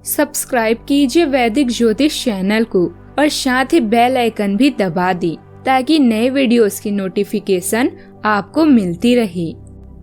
Subscribe कीजिए वैदिक ज्योतिष चैनल को और साथ ही बेल आइकन भी दबा दी ताकि नए वीडियोस की नोटिफिकेशन आपको मिलती रहे।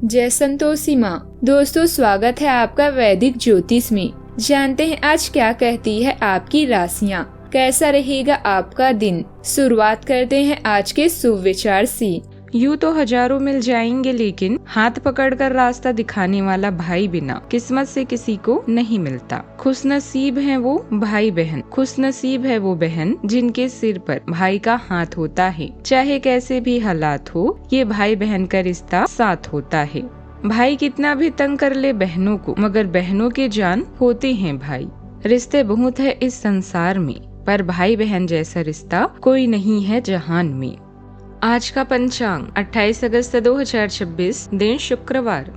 जय संतोषी माँ। दोस्तों, स्वागत है आपका वैदिक ज्योतिष में। जानते हैं आज क्या कहती है आपकी राशियाँ, कैसा रहेगा आपका दिन। शुरुआत करते हैं आज के शुभ विचार से। यूँ तो हजारों मिल जाएंगे, लेकिन हाथ पकड़कर रास्ता दिखाने वाला भाई बिना किस्मत से किसी को नहीं मिलता। खुशनसीब है वो भाई बहन, खुशनसीब है वो बहन जिनके सिर पर भाई का हाथ होता है। चाहे कैसे भी हालात हो, ये भाई बहन का रिश्ता साथ होता है। भाई कितना भी तंग कर ले बहनों को, मगर बहनों के जान होते हैं भाई। रिश्ते बहुत है इस संसार में, पर भाई बहन जैसा रिश्ता कोई नहीं है जहान में। आज का पंचांग 28 अगस्त 2026, दिन शुक्रवार।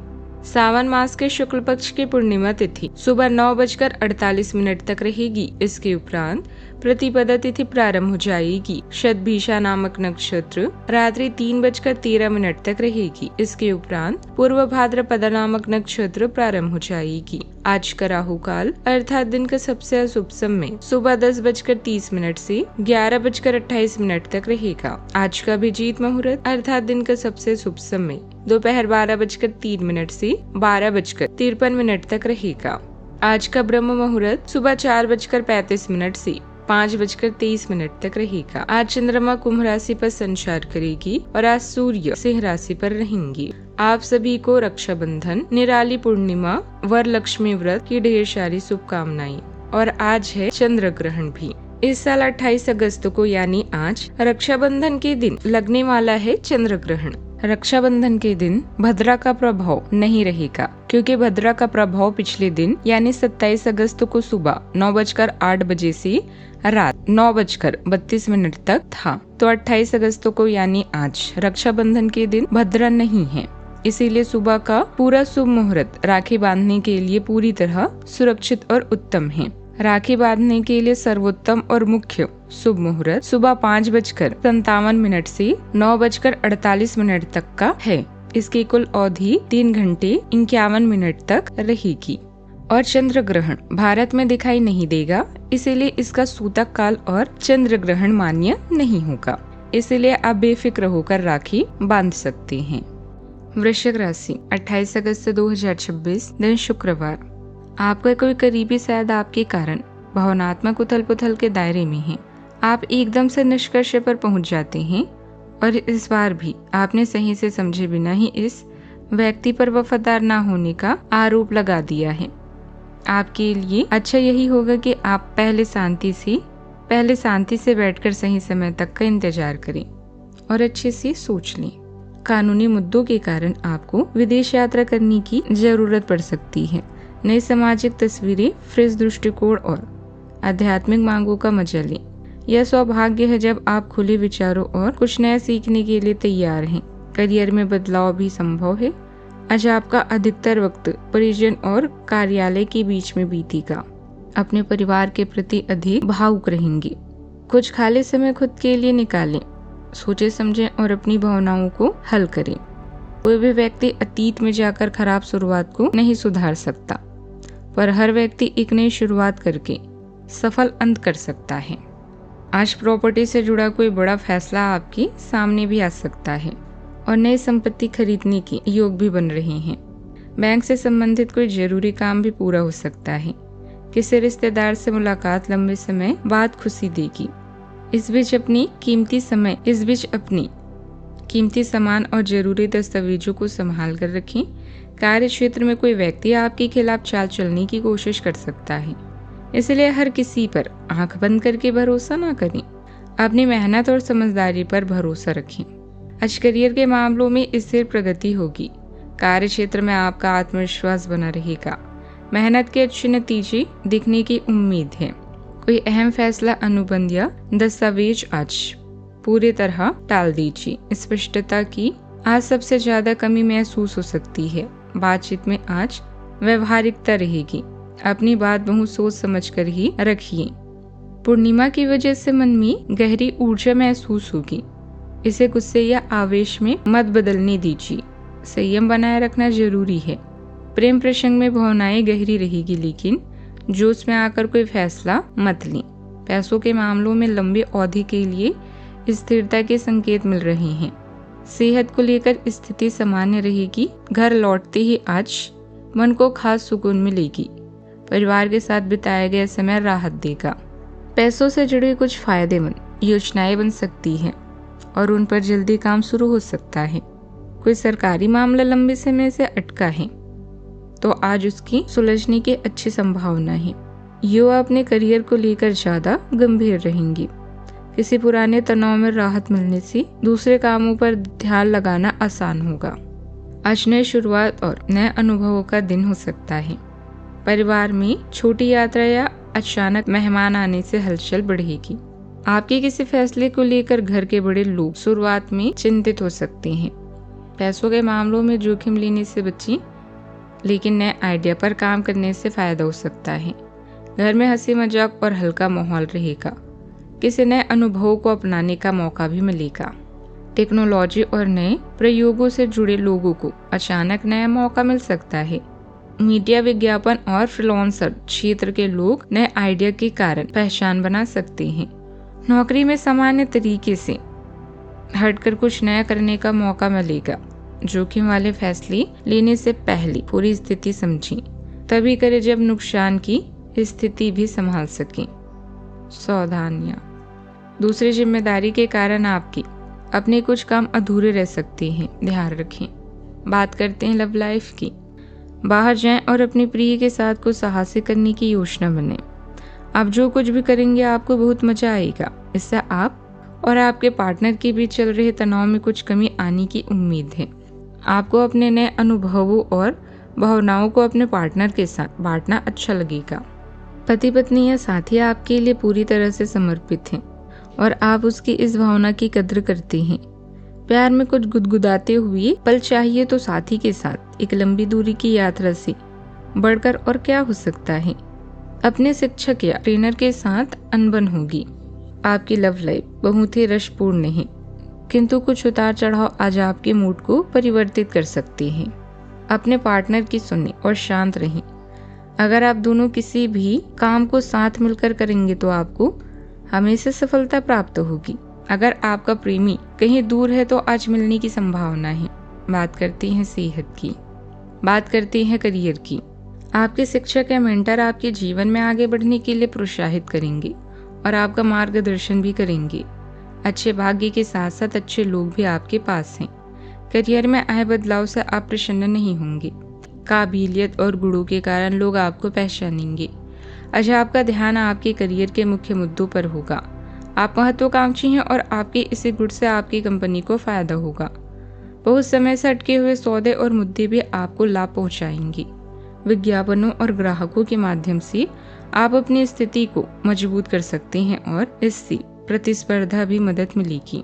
सावन मास के शुक्ल पक्ष की पूर्णिमा तिथि सुबह 9:48 तक रहेगी। इसके उपरांत प्रतिपदा तिथि प्रारंभ हो जाएगी। शतभिषा नामक नक्षत्र रात्रि 3:13 तक रहेगी। इसके उपरांत पूर्व भाद्रपदा नामक नक्षत्र प्रारंभ हो जाएगी। आज का राहु काल अर्थात दिन का सबसे अशुभ समय सुबह 10:30 से 11:28 तक रहेगा। आज का अभिजीत मुहूर्त अर्थात दिन का सबसे शुभ समय दोपहर 12:03 से 12:53 तक रहेगा। आज का ब्रह्म मुहूर्त सुबह 4:35 से 5:23 तक रहेगा। आज चंद्रमा कुंभ राशि पर संचार करेगी और आज सूर्य सिंह राशि पर रहेंगी। आप सभी को रक्षाबंधन, निराली पूर्णिमा, वरलक्ष्मी व्रत की ढेर सारी शुभकामनाएं। और आज है चंद्र ग्रहण भी। इस साल 28 अगस्त को यानी आज रक्षाबंधन के दिन लगने वाला है चंद्र ग्रहण। रक्षाबंधन के दिन भद्रा का प्रभाव नहीं रहेगा, क्योंकि भद्रा का प्रभाव पिछले दिन यानी 27 अगस्त को सुबह 9:08 से रात 9:32 तक था। तो 28 अगस्त को यानी आज रक्षाबंधन के दिन भद्रा नहीं है, इसीलिए सुबह का पूरा शुभ मुहूर्त राखी बांधने के लिए पूरी तरह सुरक्षित और उत्तम है। राखी बांधने के लिए सर्वोत्तम और मुख्य शुभ मुहूर्त सुबह 5:57 से 9:48 तक का है। इसकी कुल अवधि 3 घंटे 51 तक रहेगी। और चंद्र ग्रहण भारत में दिखाई नहीं देगा, इसीलिए इसका सूतक काल और चंद्र ग्रहण मान्य नहीं होगा। इसीलिए आप बेफिक्र होकर राखी बांध सकते हैं। वृश्चिक राशि 28 अगस्त 2026, दिन शुक्रवार। आपका कोई करीबी शायद आपके कारण भावनात्मक उथल पुथल के दायरे में है। आप एकदम से निष्कर्ष पर पहुंच जाते हैं और इस बार भी आपने सही से समझे बिना ही इस व्यक्ति पर वफादार ना होने का आरोप लगा दिया है। आपके लिए अच्छा यही होगा कि आप पहले शांति से बैठकर सही समय तक का इंतजार करें और अच्छे से सोच लें। कानूनी मुद्दों के कारण आपको विदेश यात्रा करने की जरूरत पड़ सकती है। नई सामाजिक तस्वीरें, फ्रेश दृष्टिकोण और आध्यात्मिक मांगों का मजा लें। यह सौभाग्य है जब आप खुले विचारों और कुछ नया सीखने के लिए तैयार हैं। करियर में बदलाव भी संभव है। आज आपका अधिकतर वक्त परिजन और कार्यालय के बीच में बीतेगा। अपने परिवार के प्रति अधिक भावुक रहेंगे। कुछ खाली समय खुद के लिए निकालें। सोचे समझें और अपनी भावनाओं को हल करें। कोई भी व्यक्ति अतीत में जाकर खराब शुरुआत को नहीं सुधार सकता, पर हर व्यक्ति एक नई शुरुआत करके सफल अंत कर सकता है। आज प्रॉपर्टी से जुड़ा कोई बड़ा फैसला आपके सामने भी आ सकता है और नई संपत्ति खरीदने के योग भी बन रहे हैं। बैंक से संबंधित कोई जरूरी काम भी पूरा हो सकता है। किसी रिश्तेदार से मुलाकात लंबे समय बाद खुशी देगी। इस बीच अपनी कीमती सामान और जरूरी दस्तावेजों को संभाल कर रखें। कार्य क्षेत्र में कोई व्यक्ति आपके खिलाफ चाल चलने की कोशिश कर सकता है, इसलिए हर किसी पर आंख बंद करके भरोसा न करें। अपनी मेहनत और समझदारी पर भरोसा रखें। आज करियर के मामलों में स्थिर प्रगति होगी। कार्य क्षेत्र में आपका आत्मविश्वास बना रहेगा। मेहनत के अच्छे नतीजे दिखने की उम्मीद है। कोई अहम फैसला, अनुबंध या दस्तावेज आज पूरी तरह टाल दीजिए। स्पष्टता की आज सबसे ज्यादा कमी महसूस हो सकती है। बातचीत में आज व्यवहारिकता रहेगी। अपनी बात बहुत सोच समझ कर ही रखिए। पूर्णिमा की वजह से मन में गहरी ऊर्जा महसूस होगी। इसे गुस्से या आवेश में मत बदलने दीजिए। संयम बनाए रखना जरूरी है। प्रेम प्रसंग में भावनाएं गहरी रहेगी, लेकिन जोश में आकर कोई फैसला मत लें। पैसों के मामलों में लंबी अवधि के लिए स्थिरता के संकेत मिल रहे हैं। सेहत को लेकर स्थिति सामान्य रहेगी। घर लौटते ही आज मन को खास सुकून मिलेगी। परिवार के साथ बिताया गया समय राहत देगा। पैसों से जुड़े कुछ फायदेमंद योजनाएं बन सकती हैं और उन पर जल्दी काम शुरू हो सकता है। कोई सरकारी मामला लंबे समय से अटका है तो आज उसकी सुलझने की अच्छी संभावना है। युवा अपने करियर को लेकर ज्यादा गंभीर रहेंगी। किसी पुराने तनाव में राहत मिलने से दूसरे कामों पर ध्यान लगाना आसान होगा। आज नई शुरुआत और नए अनुभवों का दिन हो सकता है। परिवार में छोटी यात्रा या अचानक मेहमान आने से हलचल बढ़ेगी। आपके किसी फैसले को लेकर घर के बड़े लोग शुरुआत में चिंतित हो सकते हैं। पैसों के मामलों में जोखिम लेने से बचें, लेकिन नए आइडिया पर काम करने से फायदा हो सकता है। घर में हंसी मजाक और हल्का माहौल रहेगा। किसी नए अनुभवों को अपनाने का मौका भी मिलेगा। टेक्नोलॉजी और नए प्रयोगों से जुड़े लोगों को अचानक नया मौका मिल सकता है। मीडिया, विज्ञापन और फ्रीलांसर क्षेत्र के लोग नए आइडिया के कारण पहचान बना सकते हैं। नौकरी में सामान्य तरीके से हटकर कुछ नया करने का मौका मिलेगा। जोखिम वाले फैसले लेने से पहले पूरी स्थिति समझें, तभी करें जब नुकसान की स्थिति भी संभाल सकें। सावधानियां। दूसरी जिम्मेदारी के कारण आपके अपने कुछ काम अधूरे रह सकते हैं, ध्यान रखें। बात करते हैं लव लाइफ की। बाहर जाएं और अपने प्रिय के साथ कुछ साहसिक करने की योजना बनाएं। आप जो कुछ भी करेंगे आपको बहुत मजा आएगा। इससे आप और आपके पार्टनर के बीच चल रहे तनाव में कुछ कमी आने की उम्मीद है। आपको अपने नए अनुभवों और भावनाओं को अपने पार्टनर के साथ बांटना अच्छा लगेगा। पति पत्नी या साथी आपके लिए पूरी तरह से समर्पित हैं और आप उसकी इस भावना की कद्र करते हैं। प्यार में कुछ गुदगुदाते हुए पल चाहिए तो साथी के साथ एक लंबी दूरी की यात्रा से बढ़कर और क्या हो सकता है। अपने शिक्षक या ट्रेनर के साथ अनबन होगी। आपकी लव लाइफ बहुत ही रसपूर्ण है, किंतु कुछ उतार चढ़ाव आज आपके मूड को परिवर्तित कर सकते हैं। अपने पार्टनर की सुनें और शांत रहें। अगर आप दोनों किसी भी काम को साथ मिलकर करेंगे तो आपको हमेशा सफलता प्राप्त होगी। अगर आपका प्रेमी कहीं दूर है तो आज मिलने की संभावना है। बात करते हैं सेहत की। बात करते हैं करियर की। आपके शिक्षक या मेंटर आपके जीवन में आगे बढ़ने के लिए प्रोत्साहित करेंगे और आपका मार्गदर्शन भी करेंगे। अच्छे भाग्य के साथ साथ अच्छे लोग भी आपके पास हैं। करियर में आए बदलाव से आप प्रसन्न नहीं होंगे। काबिलियत और गुणों के कारण लोग आपको पहचानेंगे। आज आपका ध्यान आपके करियर के मुख्य मुद्दों पर होगा। आप महत्वाकांक्षी हैं और आपके इसी गुण से आपकी कंपनी को फायदा होगा। बहुत समय से अटके हुए सौदे और मुद्दे भी आपको लाभ पहुंचाएंगे। विज्ञापनों और ग्राहकों के माध्यम से आप अपनी स्थिति को मजबूत कर सकते हैं और इससे प्रतिस्पर्धा भी मदद मिलेगी।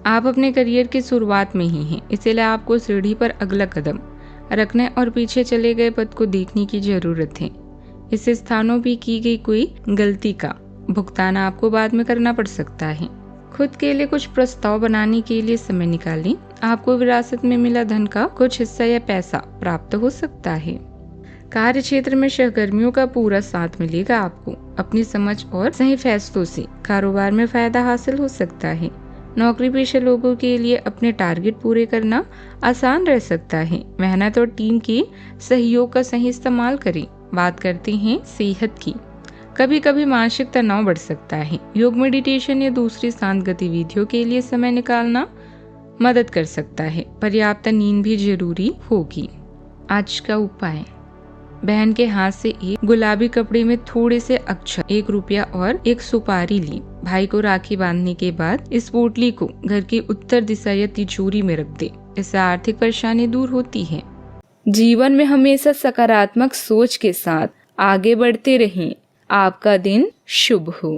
आप अपने करियर की शुरुआत में ही हैं, इसलिए आपको सीढ़ी पर अगला कदम रखने और पीछे चले गए पद को देखने की जरूरत है। इस स्थानों भी की गई कोई गलती का भुगतान आपको बाद में करना पड़ सकता है। खुद के लिए कुछ प्रस्ताव बनाने के लिए समय निकालें। आपको विरासत में मिला धन का कुछ हिस्सा या पैसा प्राप्त हो सकता है। कार्य क्षेत्र में सहकर्मियों का पूरा साथ मिलेगा। आपको अपनी समझ और सही फैसलों से कारोबार में फायदा हासिल हो सकता है। नौकरी पेशा लोगों के लिए अपने टारगेट पूरे करना आसान रह सकता है। मेहनत और टीम के सहयोग का सही इस्तेमाल करें। बात करते हैं सेहत की। कभी कभी मानसिक तनाव बढ़ सकता है। योग, मेडिटेशन या दूसरी शांत गतिविधियों के लिए समय निकालना मदद कर सकता है। पर्याप्त नींद भी जरूरी होगी। आज का उपाय: बहन के हाथ से एक गुलाबी कपड़े में थोड़े से अक्षत, 1 रुपया और एक सुपारी ली। भाई को राखी बांधने के बाद इस पोटली को घर की उत्तर दिशा या तिजोरी में रख दे। इससे आर्थिक परेशानी दूर होती है। जीवन में हमेशा सकारात्मक सोच के साथ आगे बढ़ते रहें। आपका दिन शुभ हो।